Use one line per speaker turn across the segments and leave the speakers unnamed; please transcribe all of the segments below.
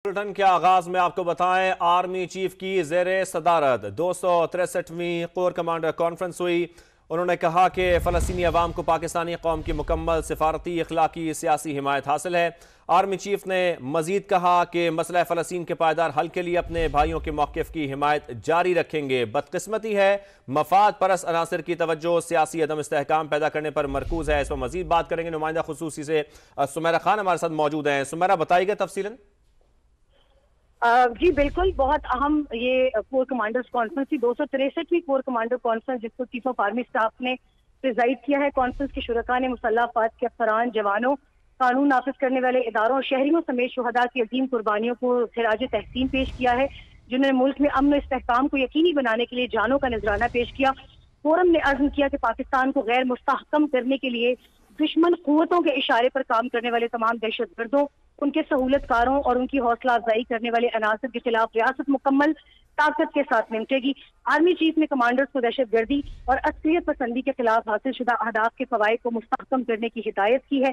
Bulletin के आगाज में आपको बताएं, आर्मी चीफ की ज़ेर सदारत 263वीं कोर कमांडर कॉन्फ्रेंस हुई। उन्होंने कहा कि फ़लस्तीनी अवाम को पाकिस्तानी कौम की मुकम्मल सिफारती इखलाकी सियासी हिमायत हासिल है। आर्मी चीफ ने मजीद कहा कि मसला फ़लस्तीन के पायदार हल के लिए अपने भाइयों के मौक़िफ़ की हिमायत जारी रखेंगे। बदकिस्मती है मफाद परस अनासर की तवज्जो सियासी अदम इस्तेहकाम पैदा करने पर मरकूज़ है। इस पर मजीद बात करेंगे। नुमाइंदा खुसूसी से सुमेरा खान हमारे साथ मौजूद हैं। सुमेरा, बताइएगा तफसीलन।
जी बिल्कुल, बहुत अहम ये कोर कमांडर्स कॉन्फ्रेंस थी। 263वीं कोर कमांडर कॉन्फ्रेंस, जिसको चीफ ऑफ आर्मी स्टाफ ने प्रिजाइड किया है। कॉन्फ्रेंस के शुरका ने मुसल्लह अफवाज के अफसरान, जवानों, कानून नाफिज करने वाले इदारों और शहरियों समेत शुहदा की अजीम कुर्बानियों को खिराज तहसीन पेश किया है, जिन्होंने मुल्क में अमन इस्तेहकाम को यकीनी बनाने के लिए जानों का नजराना पेश किया। फोरम ने अर्ज किया कि पाकिस्तान को गैर मुस्तहकम करने के लिए दुश्मन कुव्वतों के इशारे पर काम करने वाले तमाम दहशतगर्दों, उनके सहूलतकारों और उनकी हौसला अफजाई करने वाले अनासर के खिलाफ रियासत मुकम्मल ताकत के साथ निपटेगी। आर्मी चीफ ने कमांडर्स को दहशतगर्दी और अस्करियत पसंदी के खिलाफ हासिल शुदा अहदाफ के फवाइद को मुस्तहकम करने की हिदायत की है।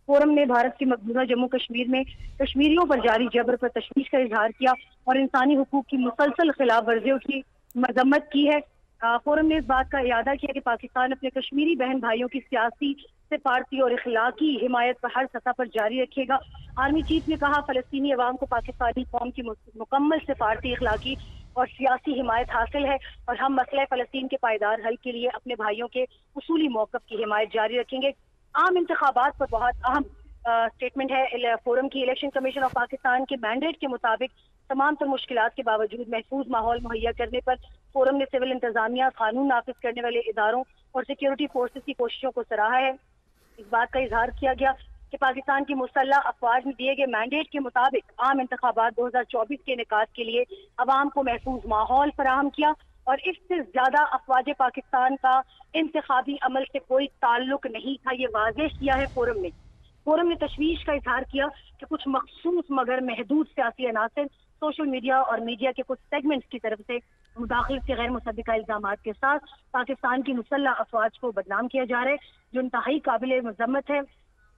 फोरम ने भारत की मकबूजा जम्मू कश्मीर में कश्मीरियों पर जारी जबर पर तशवीश का इजहार किया और इंसानी हुकूक की मुसलसल खिलाफ वर्जियों की मजम्मत की है। फोरम ने इस बात का इरादा किया कि पाकिस्तान अपने कश्मीरी बहन भाइयों की सियासी, सिफारती और इखलाकी हिमायत पर हर सतह पर जारी रखेगा। आर्मी चीफ ने कहा, फलस्तीनी अवाम को पाकिस्तानी कौम की मुकम्मल सिफारती, इखलाकी और सियासी हिमायत हासिल है और हम मसला फलस्तीन के पायदार हल के लिए अपने भाइयों के उसूली मौक़िफ़ की हिमायत जारी रखेंगे। आम इंतखाबात पर बहुत अहम स्टेटमेंट है फोरम की। इलेक्शन कमीशन ऑफ पाकिस्तान के मैंडेट के मुताबिक तमाम तर मुश्किलात के बावजूद महफूज माहौल मुहैया करने पर फोरम ने सिविल इंतजामिया, कानून नाफिज करने वाले इदारों और सिक्योरिटी फोर्सेस की कोशिशों को सराहा है। इस बात का इजहार किया गया कि पाकिस्तान की मुसल्लह अफवाज में दिए गए मैंडेट के मुताबिक आम इंतखाबात 2024 के इनेकाद के लिए अवाम को महफूज माहौल फराहम किया और इससे ज्यादा अफवाज पाकिस्तान का इंतखाबी अमल से कोई ताल्लुक नहीं था, ये वाज़ेह किया है फोरम ने। फोरम ने तशवीश का इजहार किया कि कुछ मखसूस मगर महदूद सियासी अनासर सोशल मीडिया और मीडिया के कुछ सेगमेंट्स की तरफ से मुदाखलत के गैर मुसद्दिका इल्जामात के साथ पाकिस्तान की मुसल्लह अफवाज को बदनाम किया जा रहा है, जो इंतहाई काबिल मजम्मत है।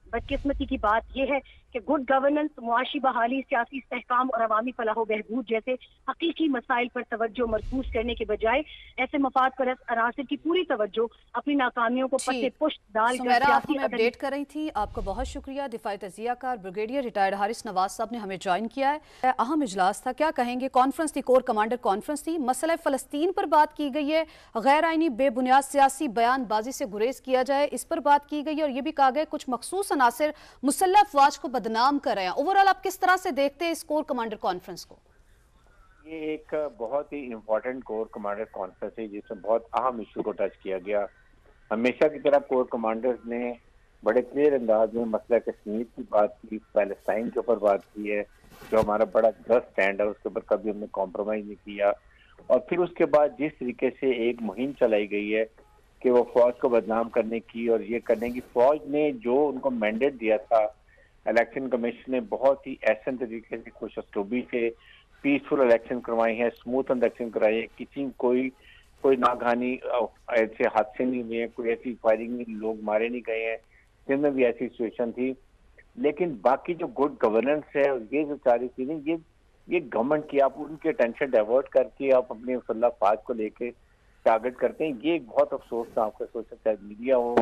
बदकिस्मती की बात यह है कि गुड गवर्नेंस, मुआशी बहाली, सियासी इस्तेहकाम और अवामी फलाह बहबूद जैसे हकीकी मसाइल पर तवज्जो मरकूज करने के बजाय ऐसे मफाद परस्त अनासर की पूरी तवज्जो अपनी नाकामियों को पत्ते पुष्ट डाल कर
आप हमें अपडेट कर रही थी। आपका बहुत शुक्रिया। दिफाई तजियाकार ब्रिगेडियर रिटायर्ड हारिस नवाज साहब ने हमें ज्वाइन किया है। अहम इजलास था, क्या कहेंगे। कॉन्फ्रेंस थी, कोर कमांडर कॉन्फ्रेंस थी। मसला फ़लस्तीन पर बात की गई है, गैर आइनी बेबुनियाद सियासी बयानबाजी से गुरेज किया जाए, इस पर बात की गई है और ये भी कहा गया कुछ मखसूस अनासर मुसल्लह अफवाज को बदनाम कर रहे हैं। ओवरऑल आप किस तरह से देखते हैं इस कोर कमांडर कॉन्फ्रेंस को?
ये एक बहुत ही इम्पोर्टेंट कोर कमांडर कॉन्फ्रेंस है जिसमें बहुत अहम इशू को टच किया गया। हमेशा की तरह कोर कमांडर्स ने बड़े क्लियर अंदाज में मसला कश्मीर की बात की, पैलेस्टाइन के ऊपर बात की है, जो हमारा बड़ा जस्ट स्टैंड है, उसके ऊपर कभी हमने कॉम्प्रोमाइज नहीं किया। और फिर उसके बाद जिस तरीके से एक मुहिम चलाई गई है कि वो फौज को बदनाम करने की और ये करने की, फौज ने जो उनको मैंडेट दिया था, इलेक्शन कमीशन ने बहुत ही ऐसे तरीके से खुश असलूबी से पीसफुल इलेक्शन करवाए हैं, स्मूथ इलेक्शन कराए हैं, किसी कोई नागहानी ऐसे हादसे नहीं हुए हैं, कोई ऐसी फायरिंग नहीं, लोग मारे नहीं गए हैं, जिनमें भी ऐसी सिचुएशन थी। लेकिन बाकी जो गुड गवर्नेंस है, ये जो सारी चीजें, ये गवर्नमेंट की आप उनके टेंशन डाइवर्ट करके आप अपने मुसल्लह अफवाज को लेके टारगेट करते हैं। ये एक बहुत अफसोस था। आपका सोच सकता है मीडिया हो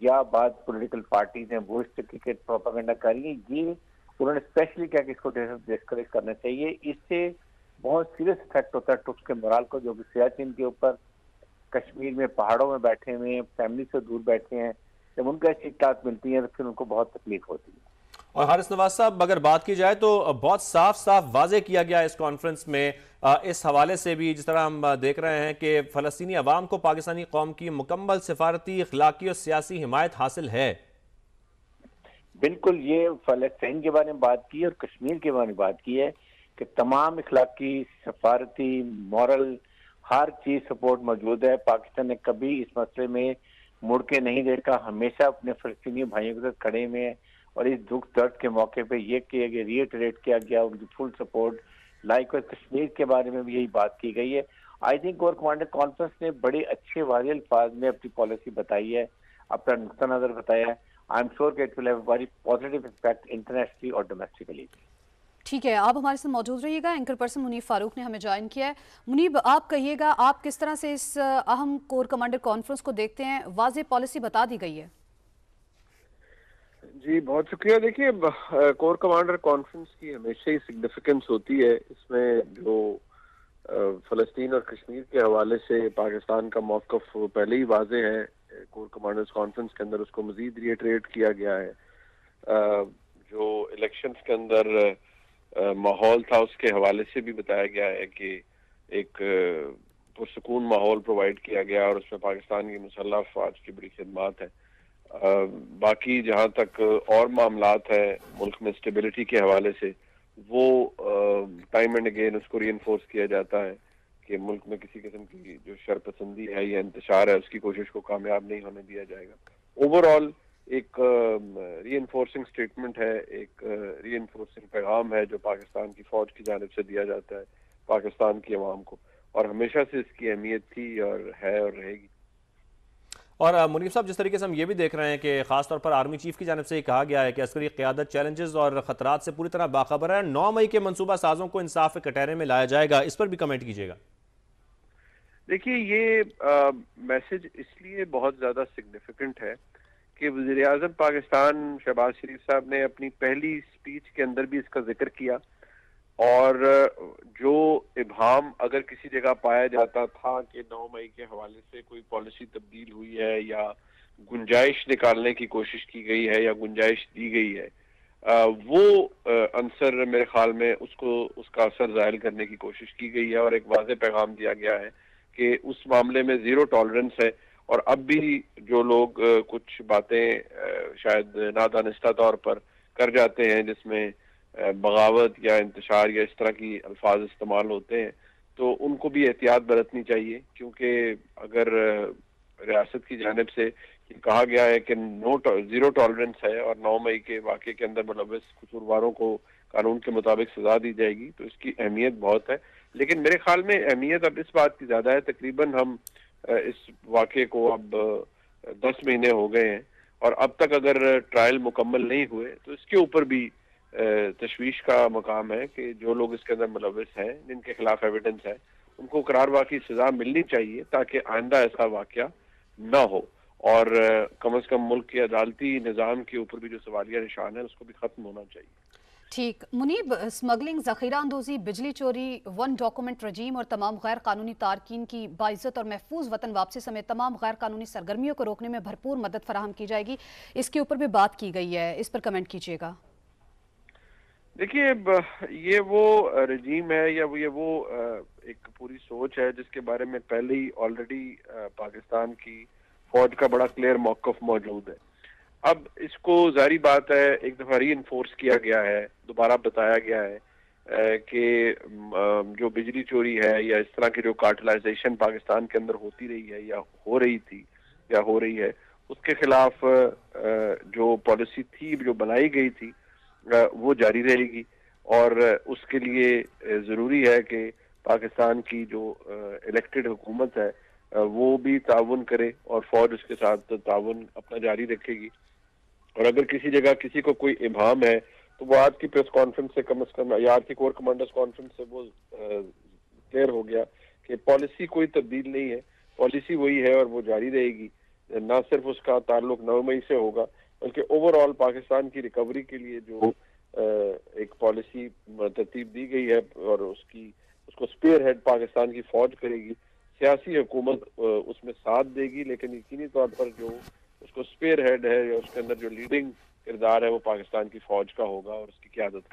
या बात पॉलिटिकल पार्टीज हैं वो इस तरीके के प्रोपेगेंडा कर रही है। ये उन्होंने स्पेशली क्या कि इसको डिस्करेज करना चाहिए। इससे बहुत सीरियस इफेक्ट होता है ट्रुप्स के मोराल को, जो कि सियाचिन के ऊपर कश्मीर में पहाड़ों में बैठे हुए, फैमिली से दूर बैठे हैं, जब उनको ऐसी इत्तलात मिलती है तो फिर उनको बहुत तकलीफ होती है।
और हारिस नवाज साहब, अगर बात की जाए तो बहुत साफ साफ वाजे किया गया इस कॉन्फ्रेंस में, इस हवाले से भी जिस तरह हम देख रहे हैं कि फ़लस्तीनी अवाम को पाकिस्तानी कौम की मुकम्मल सिफारती, इखलाकी और सियासी हिमायत हासिल है।
बिल्कुल, ये फ़लस्तीन के बारे में बात की और कश्मीर के बारे में बात की है कि तमाम इखलाकी, सफारती, मॉरल हर चीज सपोर्ट मौजूद है। पाकिस्तान ने कभी इस मसले में मुड़ के नहीं देखा, हमेशा अपने फ़लस्तीनी भाइयों के साथ खड़े हुए हैं और इस दुख दर्द के मौके पे ये किया गया, रिएटरेट किया गया उनकी फुल सपोर्ट। लाइक कश्मीर के बारे में भी यही बात की गई है। I think core commander conference ने बड़े अच्छे वाज़ेह अल्फाज में अपनी पॉलिसी बताई है, अपना नुक्ता नजर बताया है। आई एम श्योर कि it will have very positive impact internationally और डोमेस्टिकली।
ٹھیک ہے، آپ ہمارے ساتھ موجود رہیے گا. اینکر پرسن منیب فاروق نے ہمیں جوائن کیا ہے. منیب، آپ کہیے گا آپ کس طرح سے اس اہم کور کمانڈر کانفرنس کو دیکھتے ہیں؟ واضح پالیسی بتا دی گئی ہے.
جی بہت شکریہ. دیکھیے، کور کمانڈر کانفرنس کی ہمیشہ ہی سگنیفیکنس ہوتی ہے. اس میں جو فلسطین اور کشمیر کے حوالے سے پاکستان کا موقف پہلے ہی واضح ہے. کور کمانڈرز کانفرنس کے اندر اس کو مزید ریٹریٹ کیا گیا ہے. جو الیکشنز کے اندر ماحول تھا اس کے حوالے سے بھی بتایا گیا ہے کہ ایک پرسکون ماحول پرووائڈ کیا گیا اور اس میں پاکستان کی مسلح افواج کی بڑی خدمات ہیں. باقی جہاں تک اور معاملات ہیں ملک میں اسٹیبلٹی کے حوالے سے، وہ ٹائم اینڈ اگین اس کو ری انفورس کیا جاتا ہے کہ ملک میں کسی قسم کی جو شر پسندی ہے یا انتشار ہے اس کی کوشش کو کامیاب نہیں ہونے دیا جائے گا. اوور آل ایک ری انفورسنگ اسٹیٹمنٹ ہے، ایک ری انفورسنگ پیغام ہے جو پاکستان کی فوج کی جانب سے دیا جاتا ہے پاکستان کی عوام کو، اور ہمیشہ سے اس کی اہمیت تھی اور ہے اور رہے گی.
اور منیب صاحب، جس طریقے سے ہم یہ بھی دیکھ رہے ہیں کہ خاص طور پر آرمی چیف کی جانب سے یہ کہا گیا ہے کہ عسکری قیادت چیلنجز اور خطرات سے پوری طرح باخبر ہے. 9 مئی کے منصوبہ سازوں کو انصاف کے کٹہرے میں لایا جائے گا، اس پر بھی کمنٹ کیجیے گا.
دیکھیے، یہ میسج اس لیے بہت زیادہ سگنیفیکنٹ ہے کہ وزیر اعظم پاکستان شہباز شریف صاحب نے اپنی پہلی سپیچ کے اندر بھی اس کا ذکر کیا، اور جو ابہام اگر کسی جگہ پایا جاتا تھا کہ 9 مئی کے حوالے سے کوئی پالیسی تبدیل ہوئی ہے یا گنجائش نکالنے کی کوشش کی گئی ہے یا گنجائش دی گئی ہے، وہ عنصر میرے خیال میں اس کا اثر ظاہر کرنے کی کوشش کی گئی ہے، اور ایک واضح پیغام دیا گیا ہے کہ اس معاملے میں زیرو ٹالرنس ہے. اور اب بھی جو لوگ کچھ باتیں شاید نادانستہ طور پر کر جاتے ہیں جس میں بغاوت یا انتشار یا اس طرح کی الفاظ استعمال ہوتے ہیں، تو ان کو بھی احتیاط برتنی چاہیے، کیونکہ اگر ریاست کی جانب سے کہا گیا ہے کہ زیرو ٹالرنس ہے اور 9 مئی کے واقعے کے اندر ملوث قصورواروں کو قانون کے مطابق سزا دی جائے گی، تو اس کی اہمیت بہت ہے. لیکن میرے خیال میں اہمیت اب اس بات کی زیادہ ہے، تقریباً ہم اس واقعے کو اب 10 مہینے ہو گئے ہیں، اور اب تک اگر ٹرائل مکمل نہیں ہوئے تو اس کے اوپر بھی تشویش کا مقام ہے کہ جو لوگ اس کے اندر ملوث ہیں، جن کے خلاف ایویڈنس ہے، ان کو قرار واقعی سزا ملنی چاہیے تاکہ آئندہ ایسا واقعہ نہ ہو، اور کم از کم ملک کے عدالتی نظام کے اوپر بھی جو سوالیہ نشان ہے اس کو بھی ختم ہونا چاہیے.
ٹھیک. منیب، اسمگلنگ، ذخیرہ اندوزی، بجلی چوری، 1 ڈاکومنٹ رجیم اور تمام غیر قانونی تارکین کی باعزت اور محفوظ وطن واپسی سمیت تمام غیر قانونی سرگرمیوں کو روکنے میں بھرپور مدد فراہم کی جائے گی، اس کے اوپر بھی بات کی گئی ہے، اس پر کمنٹ کیجیے گا.
دیکھیے، یہ وہ رجیم ہے یا یہ وہ ایک پوری سوچ ہے جس کے بارے میں پہلے ہی آلریڈی پاکستان کی فوج کا بڑا کلیئر موقف موجود ہے. اب اس کو ظاہری بات ہے ایک دفعہ ری انفورس کیا گیا ہے، دوبارہ بتایا گیا ہے کہ جو بجلی چوری ہے یا اس طرح کی جو کارٹلائزیشن پاکستان کے اندر ہوتی رہی ہے یا ہو رہی تھی یا ہو رہی ہے، اس کے خلاف جو پالیسی تھی جو بنائی گئی تھی وہ جاری رہے گی، اور اس کے لیے ضروری ہے کہ پاکستان کی جو الیکٹڈ حکومت ہے وہ بھی تعاون کرے اور فوج اس کے ساتھ تعاون اپنا جاری رکھے گی. اور اگر کسی جگہ کسی کو کوئی ابہام ہے تو وہ آج کی پریس کانفرنس سے کم از کم یا آج کی کور کمانڈرز کانفرنس سے وہ کلیئر ہو گیا کہ پالیسی کوئی تبدیل نہیں ہے، پالیسی وہی ہے اور وہ جاری رہے گی. نہ صرف اس کا تعلق 9 مئی سے ہوگا بلکہ اوور آل پاکستان کی ریکوری کے لیے جو ایک پالیسی ترتیب دی گئی ہے اور اس کو سپیئر ہیڈ پاکستان کی فوج کرے گی. سیاسی حکومت اس میں ساتھ دے گی، لیکن یقینی طور پر جو اس کو سپیئر ہیڈ ہے یا اس کے اندر جو لیڈنگ کردار ہے وہ پاکستان کی فوج کا ہوگا اور اس کی قیادت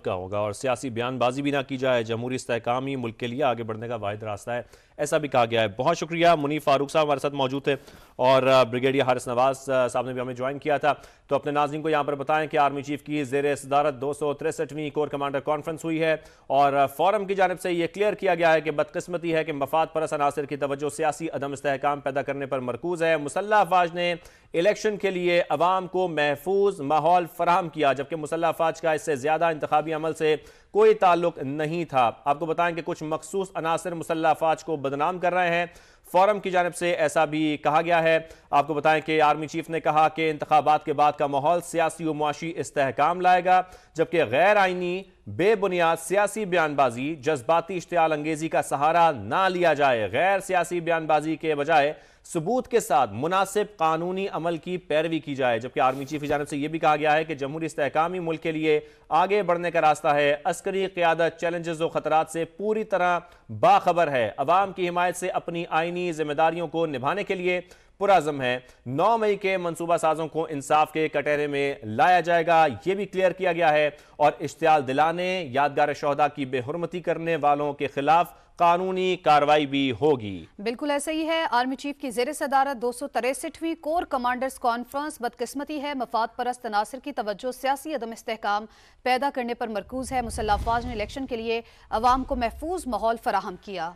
کا ہوگا.
اور سیاسی بیان بازی بھی نہ کی جائے، جمہوری استحکام ہی ملک کے لیے آگے بڑھنے کا واحد راستہ ہے، ایسا بھی کہا گیا ہے. بہت شکریہ. منیب فاروق صاحب ہمارے ساتھ موجود تھے اور بریگیڈیئر حارث نواز صاحب نے بھی ہمیں جوائن کیا تھا. تو اپنے ناظرین کو یہاں پر بتائیں کہ آرمی چیف کی زیر صدارت 263ویں کور کمانڈر کانفرنس ہوئی ہے، اور فورم کی جانب سے یہ کلیئر کیا گیا ہے کہ بدقسمتی ہے کہ مفاد پرست عناصر کی توجہ سیاسی عدم استحکام پیدا کرنے پر مرکوز ہے. مسلح افواج نے الیکشن کے لیے عوام کو محفوظ ماحول فراہم کیا، جبکہ مسلح افواج کا اس سے زیادہ इंतखाबी अमल से कोई ताल्लुक नहीं था। आपको बताएं कि कुछ मखसूस अनासर मुसल्लह अफवाज को बदनाम कर रहे हैं। फोरम की जानिब से ऐसा भी कहा गया है। आपको बताएं कि आर्मी चीफ ने कहा कि इंतखाबात के बाद का माहौल सियासी व मुआशी इस्तेहकाम लाएगा, जबकि गैर आइनी बेबुनियाद सियासी बयानबाजी जज्बाती इश्तियाल अंगेजी का सहारा ना लिया जाए। गैर सियासी बयानबाजी के बजाय सबूत के साथ मुनासिब कानूनी अमल की पैरवी की जाए। जबकि आर्मी चीफ की जानिब से यह भी कहा गया है कि जमहूरी इस्तेहकाम ही मुल्क के लिए आगे बढ़ने का रास्ता है। अस्करी क़यादत चैलेंजेस और खतरात से पूरी तरह बाखबर है। अवाम की हिमायत से अपनी आइनी जिम्मेदारियों को निभाने के लिए पुराज़म है। 9 मई के मंसूबा साजों को इंसाफ के कटहरे में लाया जाएगा, यह भी क्लियर किया गया है। और इश्तियाल दिलाने, यादगार शोहदा की बेहुरमती करने वालों के खिलाफ कानूनी कार्रवाई भी होगी।
बिल्कुल ऐसा ही है। आर्मी चीफ की ज़ेर सदारत 263वीं कोर कमांडर्स कॉन्फ्रेंस बदकिस्मती है, मफाद परस्त अनासर की तवज्जो सियासी अदम इस्तेहकाम पैदा करने पर मरकूज है। मुसल्लह अफवाज ने इलेक्शन के लिए अवाम को महफूज माहौल फराहम किया।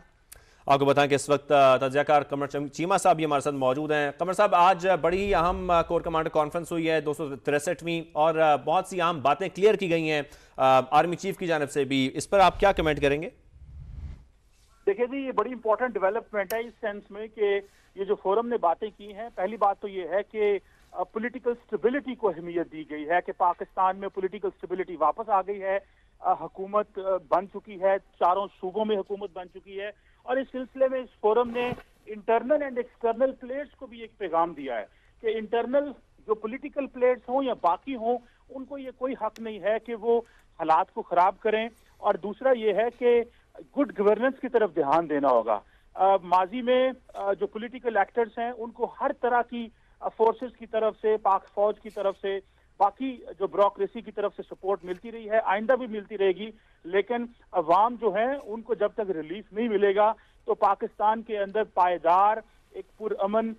आपको बताएं कि इस वक्त तज्ज़ियाकार कमर चीमा साहब भी हमारे साथ मौजूद हैं। कमर साहब, आज बड़ी ही अहम कोर कमांडर कॉन्फ्रेंस हुई है 263वीं, और बहुत सी अहम बातें क्लियर की गई हैं आर्मी चीफ की जानिब से भी। इस पर आप क्या कमेंट करेंगे?
देखिए जी, ये बड़ी इंपॉर्टेंट डेवलपमेंट है इस सेंस में कि ये जो फोरम ने बातें की हैं, पहली बात तो ये है कि पॉलिटिकल स्टेबिलिटी को अहमियत दी गई है कि पाकिस्तान में पॉलिटिकल स्टेबिलिटी वापस आ गई है, हुकूमत बन चुकी है, चारों सूबों में हुकूमत बन चुकी है। और इस सिलसिले में इस फोरम ने इंटरनल एंड एक्सटर्नल प्लेयर्स को भी एक पैगाम दिया है कि इंटरनल जो पॉलिटिकल प्लेयर्स हों या बाकी हों, उनको ये कोई हक नहीं है कि वो हालात को खराब करें। और दूसरा ये है कि गुड गवर्नेंस की तरफ ध्यान देना होगा। माजी में जो पॉलिटिकल एक्टर्स हैं उनको हर तरह की फोर्सेस की तरफ से, पाक फौज की तरफ से, बाकी जो ब्यूरोक्रेसी की तरफ से सपोर्ट मिलती रही है, आइंदा भी मिलती रहेगी। लेकिन अवाम जो है उनको जब तक रिलीफ नहीं मिलेगा तो पाकिस्तान के अंदर पायदार एक पुरअमन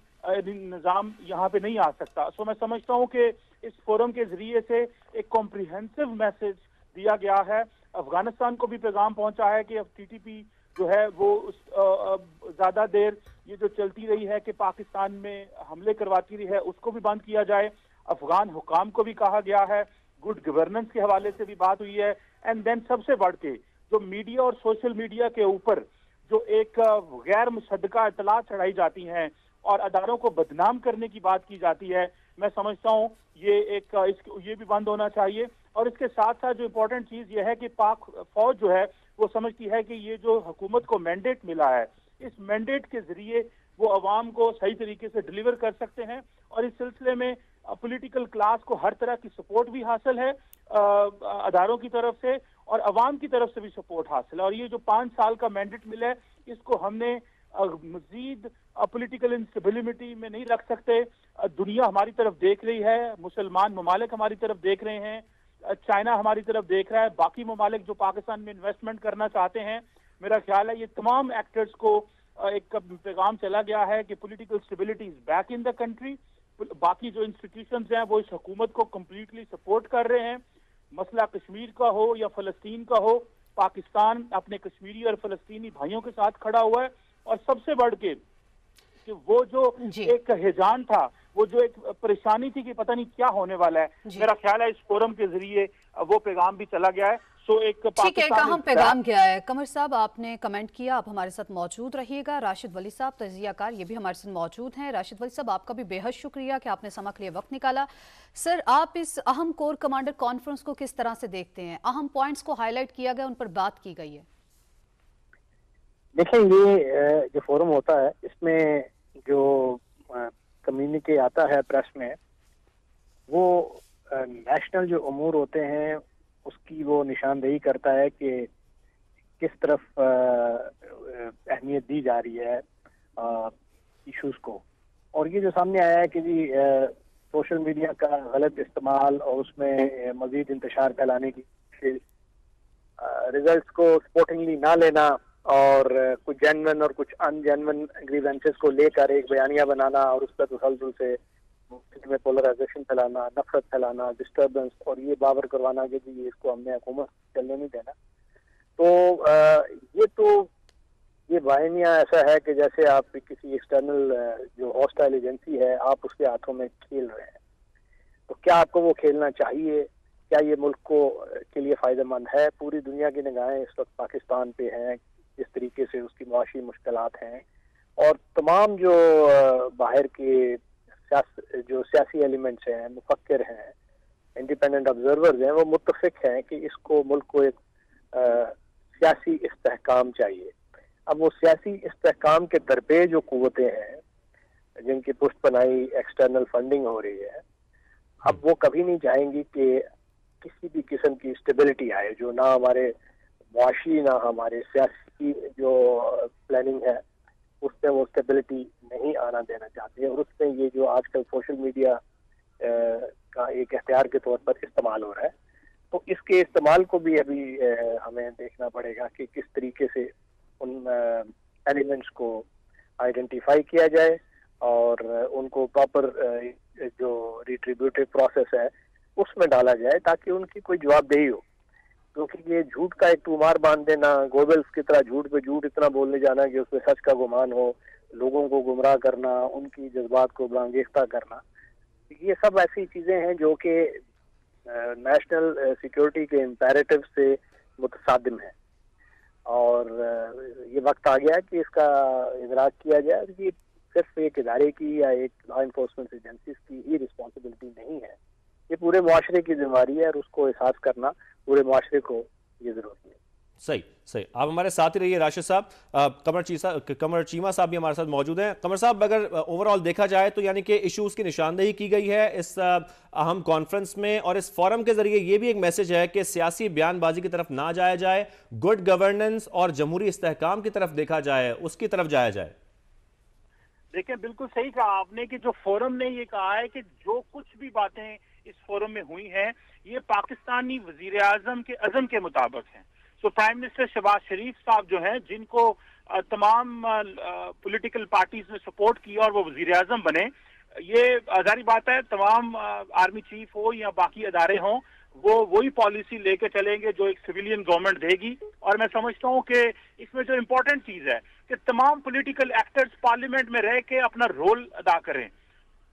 निज़ाम यहाँ पे नहीं आ सकता। सो मैं समझता हूँ कि इस फोरम के जरिए से एक कॉम्प्रिहेंसिव मैसेज दिया गया है। अफगानिस्तान को भी पैगाम पहुंचा है कि अब टीटीपी जो है वो ज्यादा देर ये जो चलती रही है कि पाकिस्तान में हमले करवाती रही है, उसको भी बंद किया जाए। अफगान हुकाम को भी कहा गया है, गुड गवर्नेंस के हवाले से भी बात हुई है। एंड देन सबसे बढ़ के जो मीडिया और सोशल मीडिया के ऊपर जो एक गैर मुसद्दका इतला चढ़ाई जाती हैं और अदारों को बदनाम करने की बात की जाती है, मैं समझता हूँ ये भी बंद होना चाहिए। और इसके साथ साथ जो इम्पोर्टेंट चीज ये है कि पाक फौज जो है वो समझती है कि ये जो हुकूमत को मैंडेट मिला है, इस मैंडेट के जरिए वो अवाम को सही तरीके से डिलीवर कर सकते हैं। और इस सिलसिले में पॉलिटिकल क्लास को हर तरह की सपोर्ट भी हासिल है अदारों की तरफ से और अवाम की तरफ से भी सपोर्ट हासिल है। और ये जो 5 साल का मैंडेट मिला है, इसको हमने मजीद पॉलिटिकल इंस्टेबिलिटी में नहीं रख सकते। दुनिया हमारी तरफ देख रही है, मुसलमान ममालिक हमारी तरफ देख रहे हैं, चाइना हमारी तरफ देख रहा है, बाकी ममालिक जो पाकिस्तान में इन्वेस्टमेंट करना चाहते हैं। मेरा ख्याल है ये तमाम एक्टर्स को एक पैगाम चला गया है कि political stability is back in the country. बाकी जो इंस्टीट्यूशंस हैं वो इस हुकूमत को कम्प्लीटली सपोर्ट कर रहे हैं। मसला कश्मीर का हो या फलस्तीन का हो, पाकिस्तान अपने कश्मीरी और फलस्तीनी भाइयों के साथ खड़ा हुआ है। और सबसे बढ़ के कि वो जो एक हिजान था, वो जो एक परेशानी थी कि पता नहीं क्या होने वाला है, मेरा ख्याल है इस फोरम के जरिए वो पैगाम भी चला गया है। सो एक
ठीक है, अहम पैगाम क्या है? कमर साहब, आपने कमेंट किया, आप हमारे साथ मौजूद रहिएगा। राशिद वली साहब तजियाकार ये भी हमारे साथ मौजूद हैं। राशिद वली साहब, आपका भी बेहद शुक्रिया कि आपने समय के लिए वक्त निकाला। सर, आप इस अहम कोर कमांडर कॉन्फ्रेंस को किस तरह से देखते हैं? अहम पॉइंट्स को हाईलाइट किया गया, उन पर बात की गई है।
देखिए, ये जो फोरम होता है इसमें जो कम्युनिके आता है प्रेस में, वो नेशनल जो अमूर होते हैं उसकी वो निशानदेही करता है कि किस तरफ अहमियत दी जा रही है इश्यूज को। और ये जो सामने आया है कि जी सोशल मीडिया का गलत इस्तेमाल और उसमें मजीद इंतशार फैलाने की, रिजल्ट्स को स्पोर्टिंगली ना लेना और कुछ जेन्युइन और कुछ अनजेन्युइन ग्रीवेंसेस को लेकर एक बयानिया बनाना और उस पर तसलसल से में पोलराइजेशन फैलाना, नफरत फैलाना, डिस्टर्बेंस और ये बावर करवाना कि जी इसको हमने हुकूमत चलने नहीं देना। तो ये बयानिया ऐसा है कि जैसे आप किसी एक्सटर्नल जो हॉस्टाइल एजेंसी है, आप उसके हाथों में खेल रहे हैं। तो क्या आपको वो खेलना चाहिए? क्या ये मुल्क को के लिए फ़ायदे मंद है? पूरी दुनिया की निगाहें इस वक्त पाकिस्तान पे हैं, जिस तरीके से उसकी मुआशी मुश्किलात हैं, और तमाम जो बाहर के जो सियासी एलिमेंट्स हैं, मुफक्किर हैं, इंडिपेंडेंट ऑब्जर्वर्स हैं, वो मुत्तफिक हैं कि इसको मुल्क को एक सियासी इस्तेहकाम चाहिए। अब वो सियासी इस्तेहकाम के दरपे जो कुव्वतें हैं, जिनकी पुष्ट पनाही एक्सटर्नल फंडिंग हो रही है, अब वो कभी नहीं चाहेंगी कि किसी भी किस्म की स्टेबिलिटी आए, जो ना हमारे मुआशी ना हमारे सियासी जो प्लानिंग है उसमें वो स्टेबिलिटी नहीं आना देना चाहते हैं। और उसमें ये जो आजकल सोशल मीडिया का एक इख्तियार के तौर पर इस्तेमाल हो रहा है, तो इसके इस्तेमाल को भी अभी हमें देखना पड़ेगा कि किस तरीके से उन एलिमेंट्स को आइडेंटिफाई किया जाए और उनको प्रॉपर जो रिट्रीब्यूटिव प्रोसेस है उसमें डाला जाए, ताकि उनकी कोई जवाबदेही हो। क्योंकि ये झूठ का एक तूमार बांध देना, गोबल्स की तरह झूठ पे झूठ इतना बोलने जाना कि उसमें सच का गुमान हो, लोगों को गुमराह करना, उनकी जज्बात को बलांगेख्ता करना, ये सब ऐसी चीजें हैं जो कि नेशनल सिक्योरिटी के इम्पेरेटिव से मुतसादिम है। और ये वक्त आ गया है कि इसका इदराक किया जाए कि सिर्फ एक इदारे की या एक लॉ इन्फोर्समेंट एजेंसीज की ही रिस्पॉन्सिबिलिटी नहीं है, ये पूरे मुआशरे की जिम्मेदारी है, और उसको एहसास करना पूरे मुआशरे को ये जरूरत है।
सही सही, आप हमारे साथ ही रहिए राशिद साहब। कमर चीमा साहब भी हमारे साथ मौजूद हैं। कमर साहब, अगर ओवरऑल देखा जाए तो यानी कि इश्यूज की निशानदेही की गई है इस अहम कॉन्फ्रेंस में, और इस फोरम के जरिए ये भी एक मैसेज है कि सियासी बयानबाजी की तरफ ना जाया जाए, गुड गवर्नेंस और जमहूरी इस्तेहकाम की तरफ देखा जाए, उसकी तरफ जाया जाए।
देखिए, बिल्कुल सही कहा आपने कि जो फोरम ने ये कहा है कि जो कुछ भी बातें इस फोरम में हुई हैं ये पाकिस्तानी वजीर आजम के अज़म के मुताबिक हैं। सो प्राइम मिनिस्टर शहबाज शरीफ साहब जो हैं, जिनको तमाम पॉलिटिकल पार्टीज ने सपोर्ट किया और वो वजीर आजम बने, ये जारी बात है तमाम आर्मी चीफ हो या बाकी अदारे हों, वो वही पॉलिसी लेके चलेंगे जो एक सिविलियन गवर्नमेंट देगी। और मैं समझता हूँ कि इसमें जो इम्पोर्टेंट चीज है कि तमाम पॉलिटिकल एक्टर्स पार्लियामेंट में रह के अपना रोल अदा करें।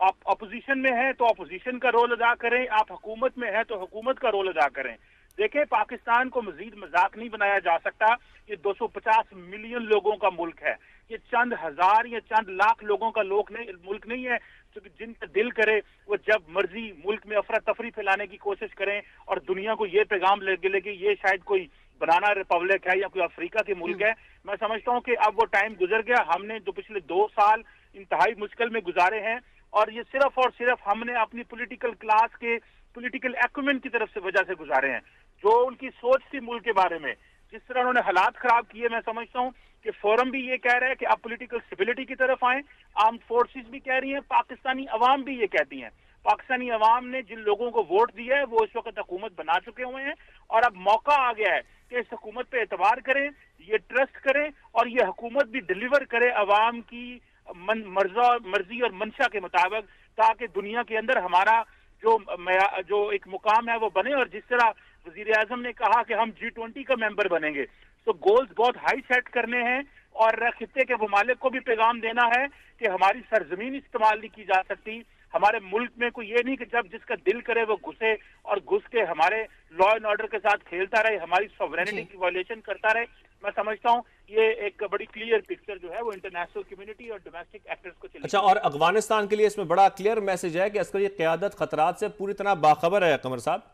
आप अपोजिशन में हैं तो अपोजिशन का रोल अदा करें, आप हुकूमत में हैं तो हुकूमत का रोल अदा करें। देखें, पाकिस्तान को मजीद मजाक नहीं बनाया जा सकता। ये 250 मिलियन लोगों का मुल्क है, ये चंद हजार या चंद लाख लोगों का मुल्क नहीं है जिनका दिल करे वो जब मर्जी मुल्क में अफरा तफरी फैलाने की कोशिश करें और दुनिया को ये पैगाम लगे कि ये शायद कोई बनाना रिपब्लिक है या कोई अफ्रीका के मुल्क है। मैं समझता हूँ कि अब वो टाइम गुजर गया। हमने जो पिछले 2 साल इंतहाई मुश्किल में गुजारे हैं, और ये सिर्फ और सिर्फ हमने अपनी पॉलिटिकल क्लास के पॉलिटिकल एक्विपमेंट की तरफ से वजह से गुजारे हैं। जो उनकी सोच थी मुल्क के बारे में, जिस तरह उन्होंने हालात खराब किए, मैं समझता हूँ कि फोरम भी ये कह रहा है कि आप पॉलिटिकल स्टेबिलिटी की तरफ आए। आर्म्ड फोर्सेस भी कह रही हैं, पाकिस्तानी अवाम भी ये कहती हैं। पाकिस्तानी अवाम ने जिन लोगों को वोट दिया है वो इस वक्त हुकूमत बना चुके हुए हैं, और अब मौका आ गया है कि इस हुकूमत पे एतबार करें, ये ट्रस्ट करें, और ये हुकूमत भी डिलीवर करे अवाम की मर्जी और मंशा के मुताबिक, ताकि दुनिया के अंदर हमारा जो एक मुकाम है वो बने। और जिस तरह वजीर आजम ने कहा कि हम G20 का मेंबर बनेंगे, तो गोल्स बहुत हाई सेट करने हैं, और खित्ते के ममालिक को भी पैगाम देना है कि हमारी सरजमीन इस्तेमाल नहीं की जा सकती। हमारे मुल्क में कोई ये नहीं कि जब जिसका दिल करे वो घुसे और घुस के हमारे लॉ एंड ऑर्डर के साथ खेलता रहे, हमारी सॉवरेनिटी की वायलेशन करता रहे। मैं समझता हूँ ये एक बड़ी क्लियर पिक्चर जो है वो इंटरनेशनल कम्युनिटी और डोमेस्टिक एक्टर्स को चली।
अच्छा, और अफगानिस्तान के लिए इसमें बड़ा क्लियर मैसेज है कि अस्करी क़यादत खतरात से पूरी तरह बाखबर है। कमर साहब,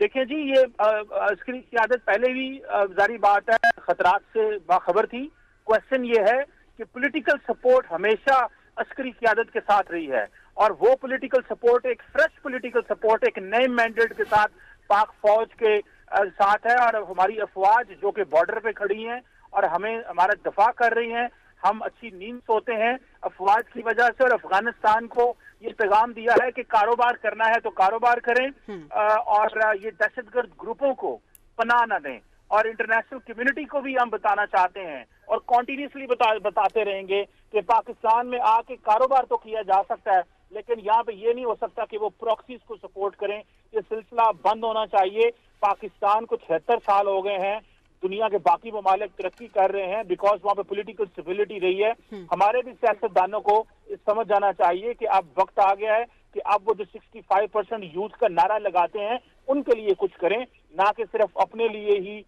देखिए जी, ये अस्करी क़यादत पहले भी जारी बात है खतरात से बाखबर थी। क्वेश्चन ये है कि पॉलिटिकल सपोर्ट हमेशा अस्करी क़यादत के साथ रही है, और वो पॉलिटिकल सपोर्ट एक फ्रेश पॉलिटिकल सपोर्ट एक नए मैंडेट के साथ पाक फौज के साथ है। और हमारी अफवाज जो कि बॉर्डर पे खड़ी हैं और हमें हमारा दफा कर रही हैं, हम अच्छी नींद सोते हैं अफवाज की वजह से। और अफगानिस्तान को ये पैगाम दिया है कि कारोबार करना है तो कारोबार करें, और ये दहशतगर्द ग्रुपों को पनाह न दें। और इंटरनेशनल कम्युनिटी को भी हम बताना चाहते हैं और कॉन्टिन्यूसली बताते रहेंगे कि पाकिस्तान में आके कारोबार तो किया जा सकता है, लेकिन यहाँ पे ये नहीं हो सकता कि वो प्रॉक्सीज को सपोर्ट करें। ये सिलसिला बंद होना चाहिए। पाकिस्तान को 76 साल हो गए हैं, दुनिया के बाकी ममालिक तरक्की कर रहे हैं बिकॉज वहाँ पे पॉलिटिकल स्टेबिलिटी रही है। हमारे भी सियासतदानों को समझ जाना चाहिए कि अब वक्त आ गया है कि अब वो जो 65% यूथ का नारा लगाते हैं ان کے لیے کچھ کریں, نہ کہ صرف اپنے لیے ہی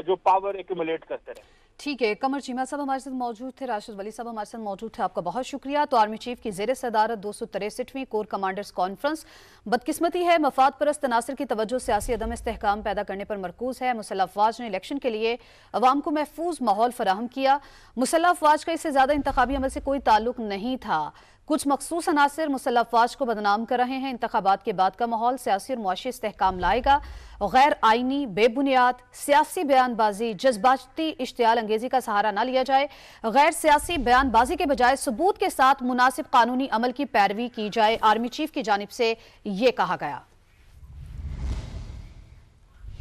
جو پاور ایکومولیٹ کرتے رہیں.
ٹھیک ہے, قمر چیمہ صاحب ہمارے ساتھ موجود تھے, راشد ولی صاحب ہمارے ساتھ موجود تھے, آپ کا بہت شکریہ. تو آرمی چیف کی زیر صدارت 263ویں کور کمانڈرز کانفرنس بدقسمتی ہے, مفاد پرست عناصر کی توجہ سیاسی عدم استحکام پیدا کرنے پر مرکوز ہے. مسلح افواج نے الیکشن کے لیے عوام کو محفوظ ماحول فراہم کیا. مسلح افواج کا اس سے زیادہ انتخابی عمل سے کوئی تعلق نہیں تھا. کچھ مخصوص عناصر مسلح افواج کو بدنام کر رہے ہیں. انتخابات کے بعد کا ماحول سیاسی اور معاشی استحکام لائے گا. غیر آئینی, بے بنیاد سیاسی بیان بازی, جذباتی اشتعال انگیزی کا سہارا نہ لیا جائے. غیر سیاسی بیان بازی کے بجائے ثبوت کے ساتھ مناسب قانونی عمل کی پیروی کی جائے. آرمی چیف کی جانب سے یہ کہا گیا.